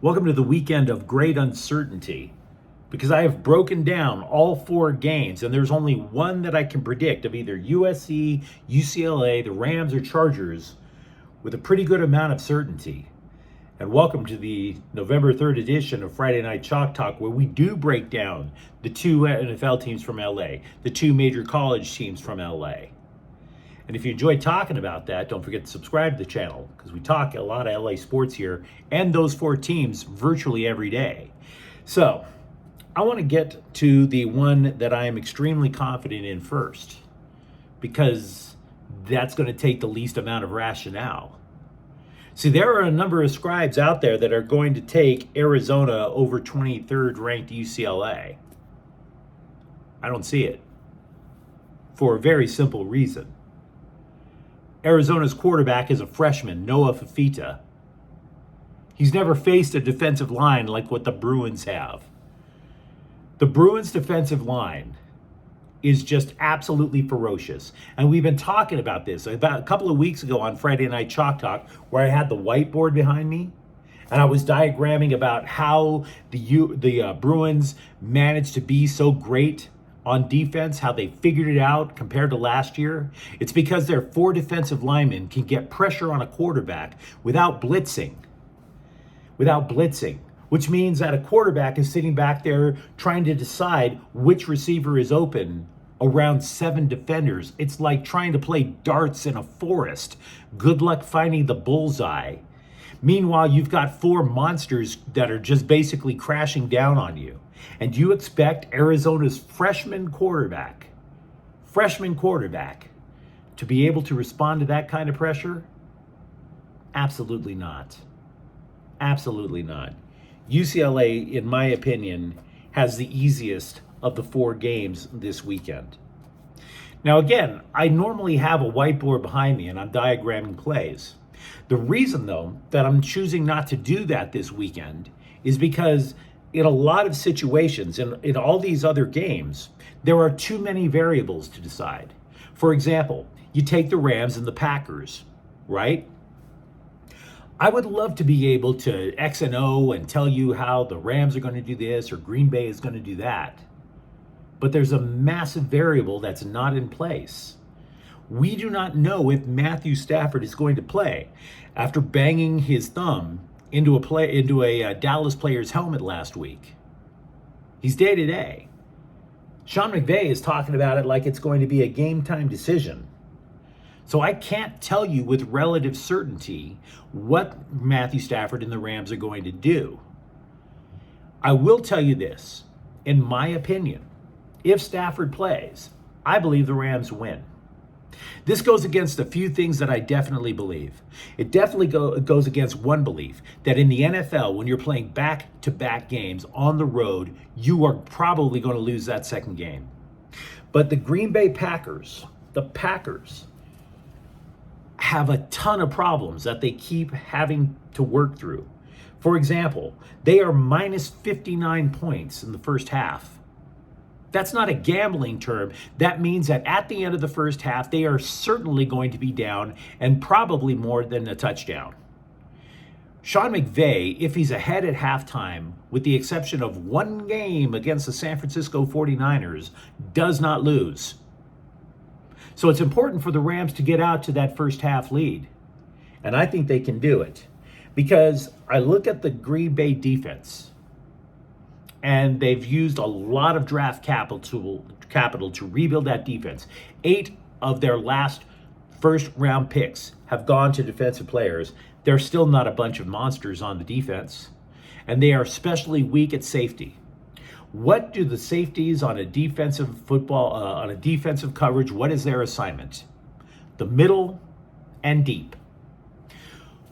Welcome to the weekend of great uncertainty because I have broken down all four games and there's only one that I can predict of either USC, UCLA, the Rams, or Chargers with a pretty good amount of certainty. And welcome to the November 3rd edition of Friday Night Chalk Talk, where we do break down the two NFL teams from LA, the two major college teams from LA. And if you enjoy talking about that, don't forget to subscribe to the channel because we talk a lot of LA sports here and those four teams virtually every day. So I want to get to the one that I am extremely confident in first because that's going to take the least amount of rationale. See, there are a number of scribes out there that are going to take Arizona over 23rd ranked UCLA. I don't see it for a very simple reason. Arizona's quarterback is a freshman, Noah Fafita. He's never faced a defensive line like what the Bruins have. The Bruins' defensive line is just absolutely ferocious. And we've been talking about this about a couple of weeks ago on Friday Night Chalk Talk, where I had the whiteboard behind me, and I was diagramming about how the Bruins managed to be so great on defense, how they figured it out compared to last year. It's because their four defensive linemen can get pressure on a quarterback without blitzing, which means that a quarterback is sitting back there trying to decide which receiver is open around seven defenders. It's like trying to play darts in a forest. Good luck finding the bullseye. Meanwhile, you've got four monsters that are just basically crashing down on you. And you expect Arizona's freshman quarterback to be able to respond to that kind of pressure? Absolutely not. Absolutely not. UCLA, in my opinion, has the easiest of the four games this weekend. Now, again, I normally have a whiteboard behind me and I'm diagramming plays. The reason, though, that I'm choosing not to do that this weekend is because in a lot of situations, in all these other games, there are too many variables to decide. For example, you take the Rams and the Packers, right? I would love to be able to X and O and tell you how the Rams are going to do this or Green Bay is going to do that. But there's a massive variable that's not in place. We do not know if Matthew Stafford is going to play after banging his thumb into a Dallas player's helmet last week. He's day to day. Sean McVay is talking about it like it's going to be a game time decision. So I can't tell you with relative certainty what Matthew Stafford and the Rams are going to do. I will tell you this, in my opinion, if Stafford plays, I believe the Rams win. This goes against a few things that I definitely believe. It definitely goes against one belief, that in the NFL, when you're playing back-to-back games on the road, you are probably going to lose that second game. But the Green Bay Packers, have a ton of problems that they keep having to work through. For example, they are minus 59 points in the first half. That's not a gambling term. That means that at the end of the first half, they are certainly going to be down and probably more than a touchdown. Sean McVay, if he's ahead at halftime, with the exception of one game against the San Francisco 49ers, does not lose. So it's important for the Rams to get out to that first half lead. And I think they can do it because I look at the Green Bay defense and they've used a lot of draft capital to rebuild that defense. 8 of their last first round picks have gone to defensive players. They're still not a bunch of monsters on the defense, and they are especially weak at safety. What do the safeties on a defensive coverage, what is their assignment? The middle and deep.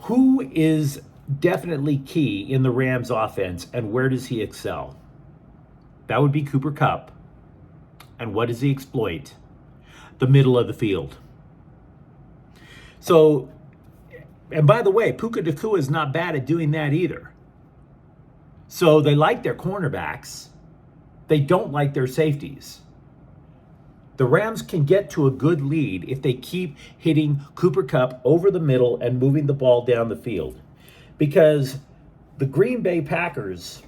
Who is definitely key in the Rams offense and where does he excel? That would be Cooper Kupp. And what does he exploit? The middle of the field. So, and by the way, Puka Nacua is not bad at doing that either. So they like their cornerbacks. They don't like their safeties. The Rams can get to a good lead if they keep hitting Cooper Kupp over the middle and moving the ball down the field. Because The Green Bay Packers,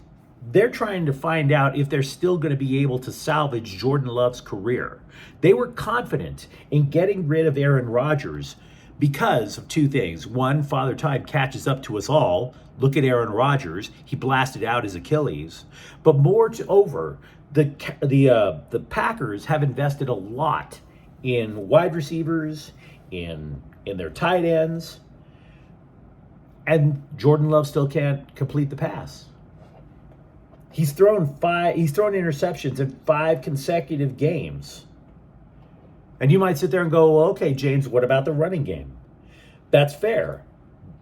they're trying to find out if they're still going to be able to salvage Jordan Love's career. They were confident in getting rid of Aaron Rodgers because of two things. One, Father Time catches up to us all. Look at Aaron Rodgers. He blasted out his Achilles. But moreover, the Packers have invested a lot in wide receivers, in their tight ends, and Jordan Love still can't complete the pass. He's thrown interceptions in 5 consecutive games. And you might sit there and go, well, okay, James, what about the running game? That's fair.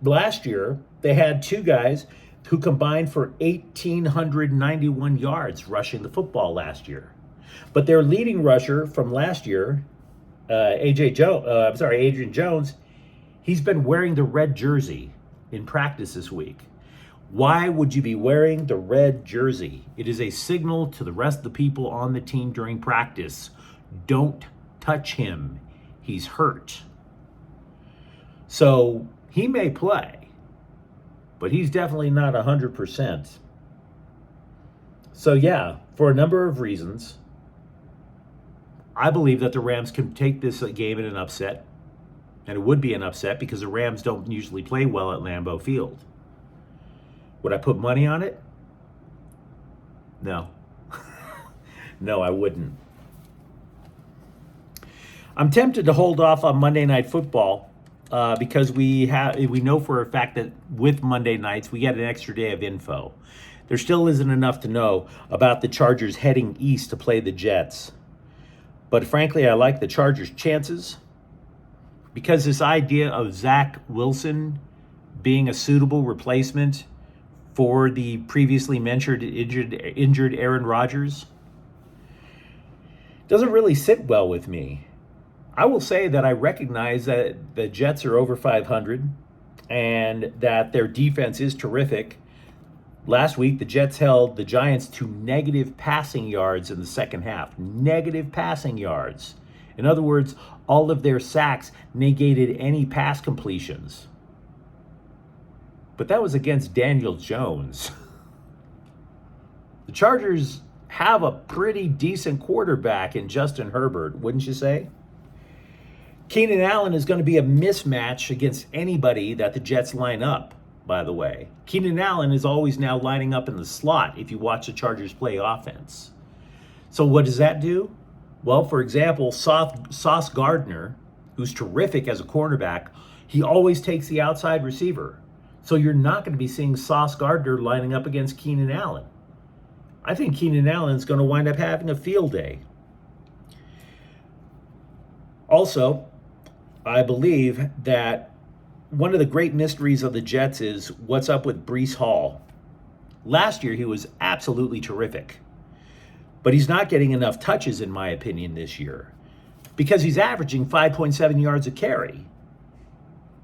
Last year, they had 2 guys who combined for 1,891 yards rushing the football last year. But their leading rusher from last year, Adrian Jones, he's been wearing the red jersey in practice this week. Why would you be wearing the red jersey? It is a signal to the rest of the people on the team during practice. Don't touch him. He's hurt. So he may play, but he's definitely not 100%. So yeah, for a number of reasons, I believe that the Rams can take this game in an upset. And it would be an upset because the Rams don't usually play well at Lambeau Field. Would I put money on it? No. No, I wouldn't. I'm tempted to hold off on Monday Night Football because we know for a fact that with Monday nights, we get an extra day of info. There still isn't enough to know about the Chargers heading east to play the Jets. But frankly, I like the Chargers' chances because this idea of Zach Wilson being a suitable replacement for the previously mentioned injured Aaron Rodgers doesn't really sit well with me. I will say that I recognize that the Jets are over 500 and that their defense is terrific. Last week, the Jets held the Giants to negative passing yards in the second half. Negative passing yards. In other words, all of their sacks negated any pass completions. But that was against Daniel Jones. The Chargers have a pretty decent quarterback in Justin Herbert, wouldn't you say? Keenan Allen is going to be a mismatch against anybody that the Jets line up, by the way. Keenan Allen is always now lining up in the slot if you watch the Chargers play offense. So what does that do? Well, for example, Sauce Gardner, who's terrific as a cornerback, he always takes the outside receiver. So you're not going to be seeing Sauce Gardner lining up against Keenan Allen. I think Keenan Allen's going to wind up having a field day. Also, I believe that one of the great mysteries of the Jets is what's up with Breece Hall. Last year, he was absolutely terrific. But he's not getting enough touches, in my opinion, this year because he's averaging 5.7 yards a carry.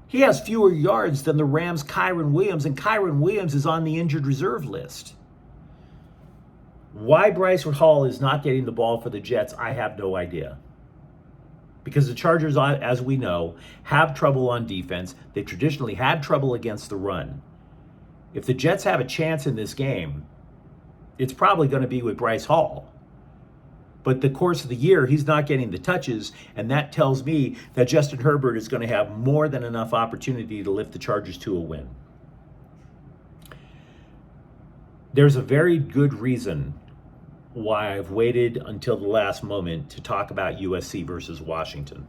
He has fewer yards than the Rams' Kyren Williams, and Kyren Williams is on the injured reserve list. Why Breece Hall is not getting the ball for the Jets, I have no idea. Because the Chargers, as we know, have trouble on defense. They traditionally had trouble against the run. If the Jets have a chance in this game, it's probably going to be with Breece Hall. But the course of the year, he's not getting the touches, and that tells me that Justin Herbert is going to have more than enough opportunity to lift the Chargers to a win. There's a very good reason why I've waited until the last moment to talk about USC versus Washington.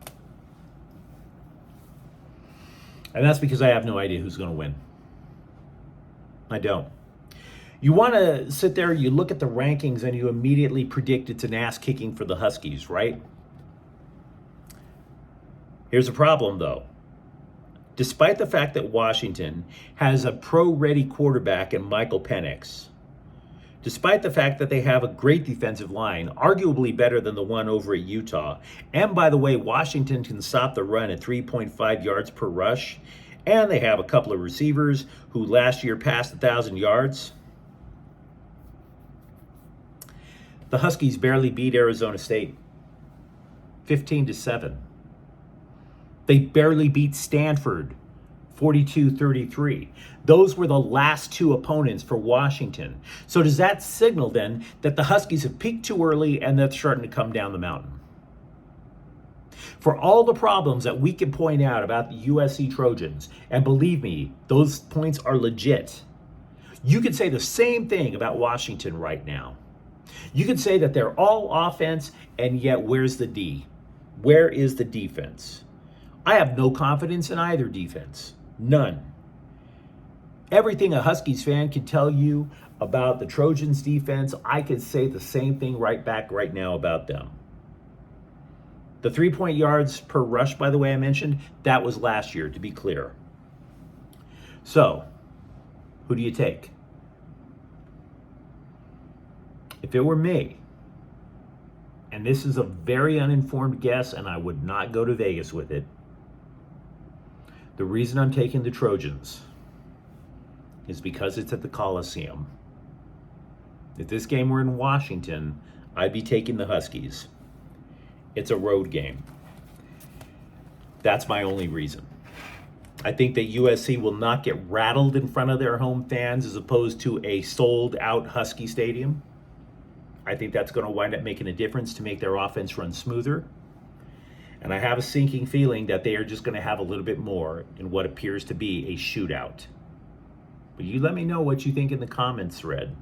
And that's because I have no idea who's going to win. I don't. You want to sit there, you look at the rankings, and you immediately predict it's an ass kicking for the Huskies, right? Here's a problem, though. Despite the fact that Washington has a pro-ready quarterback in Michael Penix, despite the fact that they have a great defensive line, arguably better than the one over at Utah, and by the way, Washington can stop the run at 3.5 yards per rush, and they have a couple of receivers who last year passed 1,000 yards, the Huskies barely beat Arizona State, 15-7. They barely beat Stanford, 42-33. Those were the last two opponents for Washington. So does that signal then that the Huskies have peaked too early and they're starting to come down the mountain? For all the problems that we can point out about the USC Trojans, and believe me, those points are legit, you could say the same thing about Washington right now. You could say that they're all offense, and yet where's the D? Where is the defense? I have no confidence in either defense. None. Everything a Huskies fan can tell you about the Trojans defense, I could say the same thing right back right now about them. The 3-point yards per rush, by the way, I mentioned, that was last year, to be clear. So, who do you take? If it were me, and this is a very uninformed guess, and I would not go to Vegas with it, the reason I'm taking the Trojans is because it's at the Coliseum. If this game were in Washington, I'd be taking the Huskies. It's a road game. That's my only reason. I think that USC will not get rattled in front of their home fans as opposed to a sold-out Husky stadium. I think that's going to wind up making a difference to make their offense run smoother. And I have a sinking feeling that they are just going to have a little bit more in what appears to be a shootout. But you let me know what you think in the comments thread.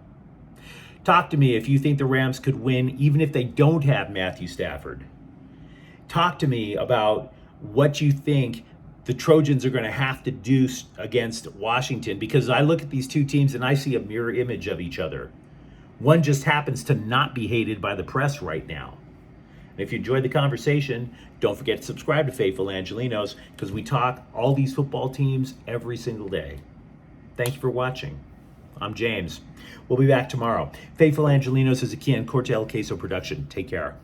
Talk to me if you think the Rams could win even if they don't have Matthew Stafford. Talk to me about what you think the Trojans are going to have to do against Washington, because I look at these two teams and I see a mirror image of each other. One just happens to not be hated by the press right now. And if you enjoyed the conversation, don't forget to subscribe to Faithful Angelinos, because we talk all these football teams every single day. Thank you for watching. I'm James. We'll be back tomorrow. Faithful Angelinos is a Kian Cortel Queso production. Take care.